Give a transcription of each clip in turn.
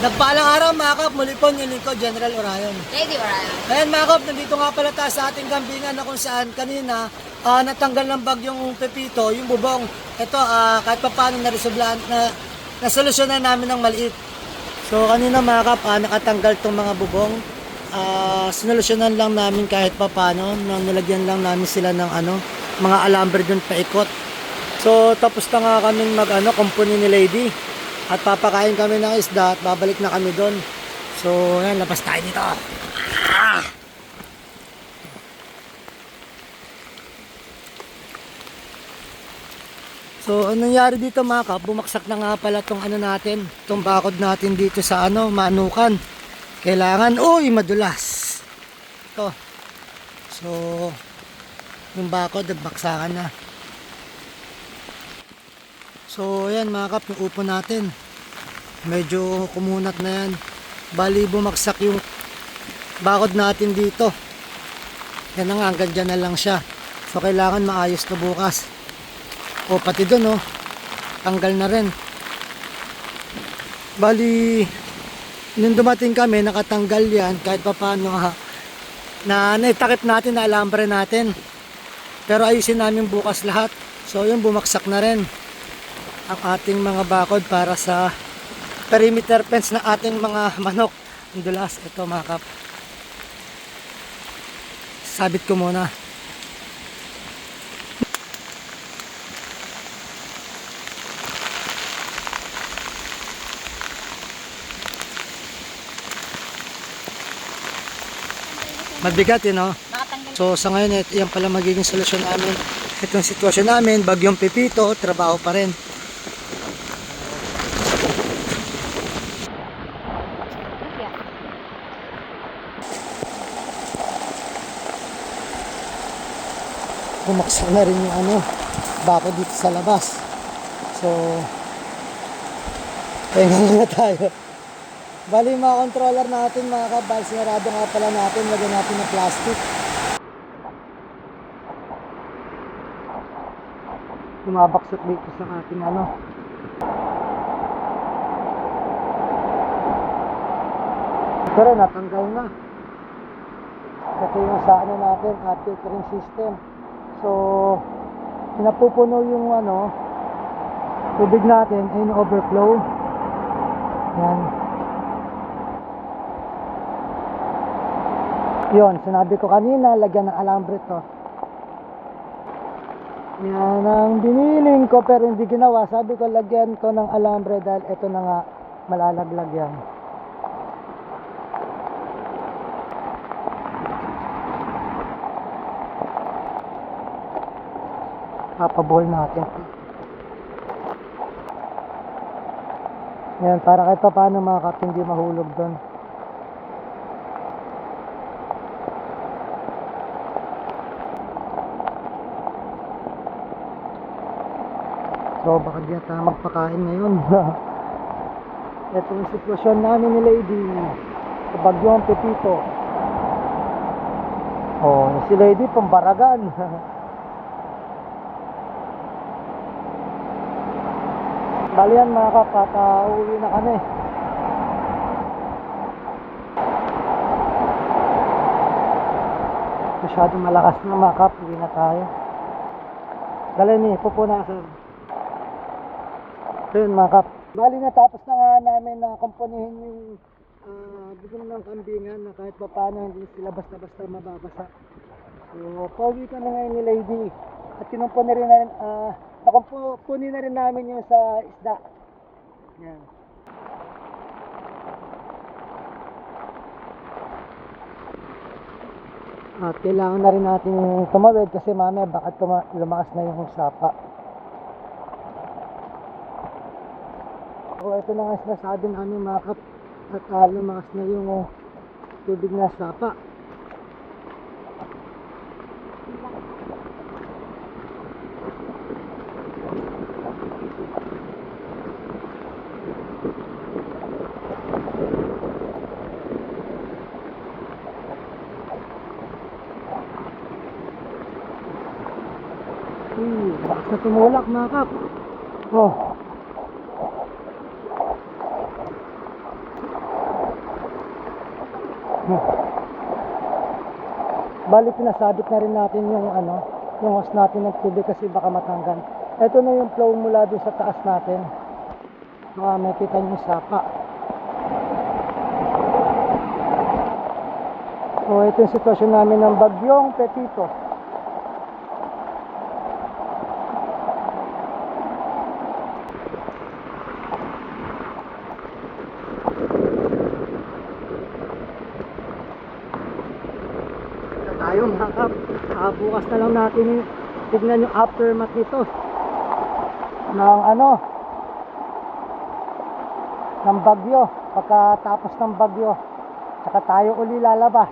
Nagpalang araw mga kap, muli po yung lingkod, General Orayon. Lady Orion. Ayan mga kap, nandito nga pala tayo sa ating kambingan na kung saan kanina natanggal ng bagyong Pepito, yung bubong. Ito, kahit pa paano nasolusyonan namin ng maliit. So kanina mga kap, nakatanggal tong mga bubong. Sinolusyonan lang namin kahit pa paano, nilagyan lang namin sila ng mga alambre dun paikot. So tapos na nga kaming kumpuni ni Lady. At papakain kami ng isda at babalik na kami doon. So, yan, labas tayo dito. So, anong nangyari dito mga kap? Bumaksak na nga pala itong natin, itong bakod natin dito sa Manukan. Kailangan, madulas. Ito. So, yung bakod, nagbaksakan na. So yan mga kap, yung upo natin medyo kumunat na yan. Bali bumaksak yung bakod natin dito. Yan na nga, hanggang dyan na lang siya. So kailangan maayos na bukas. O pati dun tanggal na rin. Bali nung dumating kami nakatanggal yan kahit pa paano na naitakip natin na alambre natin. Pero ayusin namin bukas lahat. So yun, bumaksak na rin ang ating mga bakod para sa perimeter fence na ating mga manok. Ang dulas, ito mga kap. Sabit ko muna. Mabigat no? So sa ngayon, yan pala magiging solusyon namin. Itong sitwasyon namin, bagyong Pepito, trabaho pa rin. Bumaksak na rin yung bakod dito sa labas. So pahinga muna tayo. Bali yung mga controller natin mga kabal, sinarado nga pala natin, lagyan natin ng plastic. Tumabaksot dito sa ating pero natanggal na. Ito yung sa natin, filtering system. So pinapupuno yung tubig natin ay overflow. Yan. Yon, sinabi ko kanina, lagyan ng alambre to. Yan ang biniling ko pero hindi ginawa. Sabi ko lagyan to ng alambre dahil ito na nga malalaglag yan. Papabuhol natin. Yan, para kahit pa paano mga kap, hindi mahulog doon. So baka di na magpakain ngayon. Ito yung sitwasyon namin ni Lady sa bagyong Pepito. Si Lady pambaragan. Bali yan mga kap, at uuwi na kami. Masyadong malakas na mga kap, uwi na tayo. Dali ni, pupunasan. So yun mga kap. Bali natapos na nga namin na kumpunihin yung bigong ng kambingan na kahit pa paano hindi sila basta-basta mababasa. So pauwi ka na ngayon ni Lady. At kinumpuni rin na nakumpuni na rin namin yung sa isda. Yan. At kailangan na rin natin tumawid kasi mamaya baka lumakas na yung sapa. So ito na nga sinasabi namin mga kap, at lumakas na yung tubig na sapa. Bakit na tumulak mga kap? Bali, pinasabit na rin natin yung yung hose natin ng tubig kasi baka matanggal. Ito na yung flow mula doon sa taas natin. May kita yung sapa. So ito yung sitwasyon namin ng bagyong Pepito. Tayo mga kap, bukas na lang natin tignan yung aftermath nito ng ng bagyo. Pagkatapos ng bagyo, saka tayo uli lalabas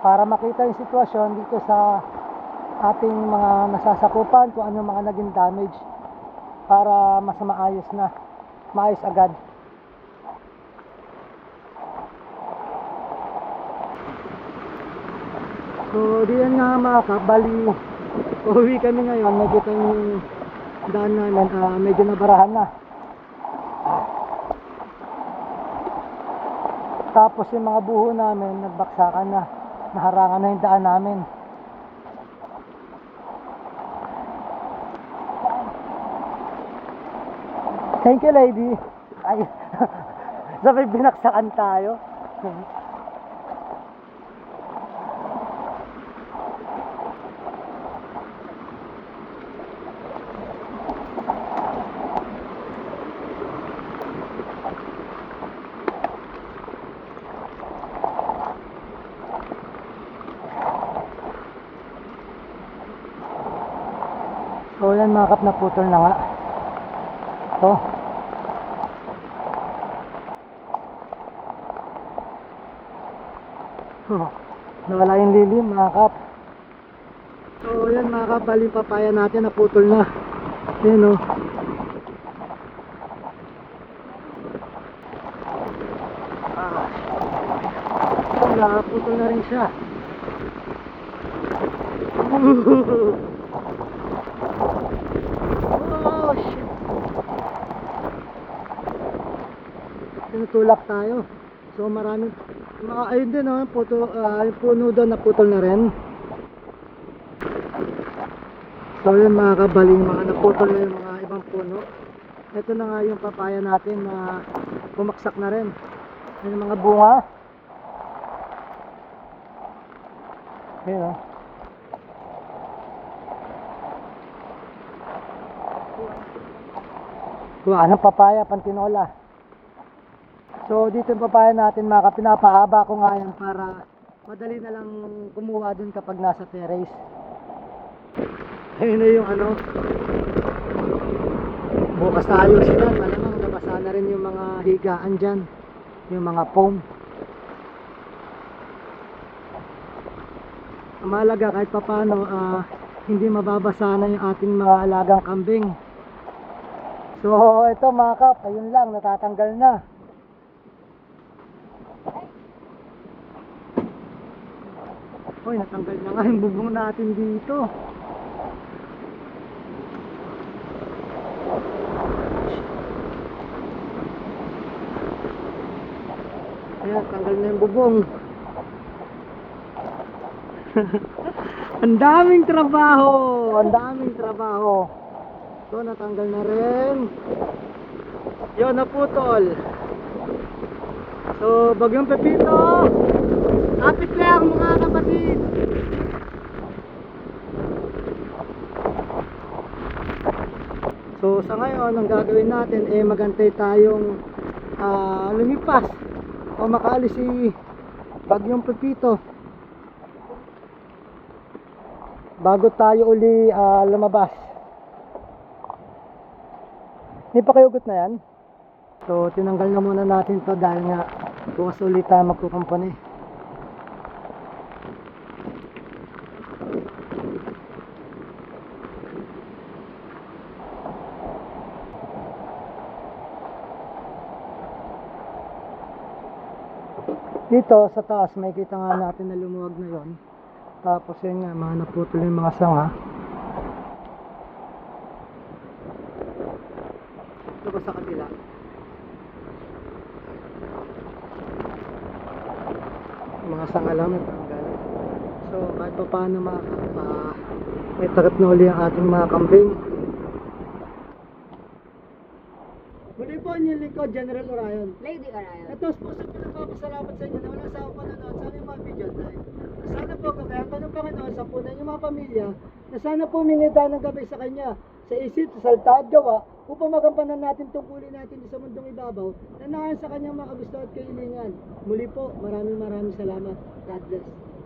para makita yung sitwasyon dito sa ating mga nasasakupan, kung ano mga naging damage, para mas maayos agad. So diyan nga mga kap, bali uuwi kami ngayon. Nakita yung daan namin, medyo nabarahan na. Tapos yung mga buho namin nagbaksakan na, naharangan na yung daan namin. Thank you, lady. Ay, sabay binaksakan tayo. So yan mga kap, naputol na nga. Ito. Nawala yung lilim mga kap. So yan mga kap, bali papaya natin naputol na. Yan o. Naputol na rin siya. Oh shit. Tinutulak tayo. So maraming mga ayun din yung puno doon naputol na rin. So yun mga kabaling, mga naputol na yung mga ibang puno. Ito na nga yung papaya natin na bumaksak na rin. Yung mga bunga. Ayun o. Kuha ng papaya, pantinola. So dito yung papaya natin mga pinapahaba ko nga yan para madali na lang kumuha dun kapag nasa terrace. Ayun na yung bukas na ayusin yan. Malamang nabasa na rin yung mga higaan dyan, yung mga foam. Mahalaga kahit papano hindi mababasa na yung ating mga alagang kambing. So ito mga kap, ayun lang, natatanggal na. Hoy, natanggal na nga yung bubong natin dito. Ayan, tanggal na yung bubong. Ang daming trabaho, ang daming trabaho. So natanggal na rin. Yun, naputol. So bagyong Pepito, kapit lang mga kapatid. So sa ngayon ang gagawin natin magantay tayong lumipas o makaalis si bagyong Pepito bago tayo uli lumabas. Hindi pa kayo ugot na yan. So tinanggal na muna natin to dahil nga bukas ulit tayo magkukumpani. Dito sa taas may kita nga natin na lumuwag na yon. Tapos yun nga, mga naputol yung mga sanga. Ito ba sa kabila? nakasangalaw na tanggal. So kahit pa paano may takip na uli ang ating mga kambing. Muli po yung lingkod, General Orion. Lady Orion. Ito, puso pinagpapasalamat sa inyo na wala sa ako panonood sa aming mga video live. Sana po kagayan ka ng Panginoon sa punan yung mga pamilya na sana po humingi tayo ng gabay sa Kanya sa isip, sa salita at gawa upang magampanan natin tungkulin natin sa mundong ibabaw na naan sa Kanyang mga kagusto at kailingan. Muli po, maraming salamat. God bless.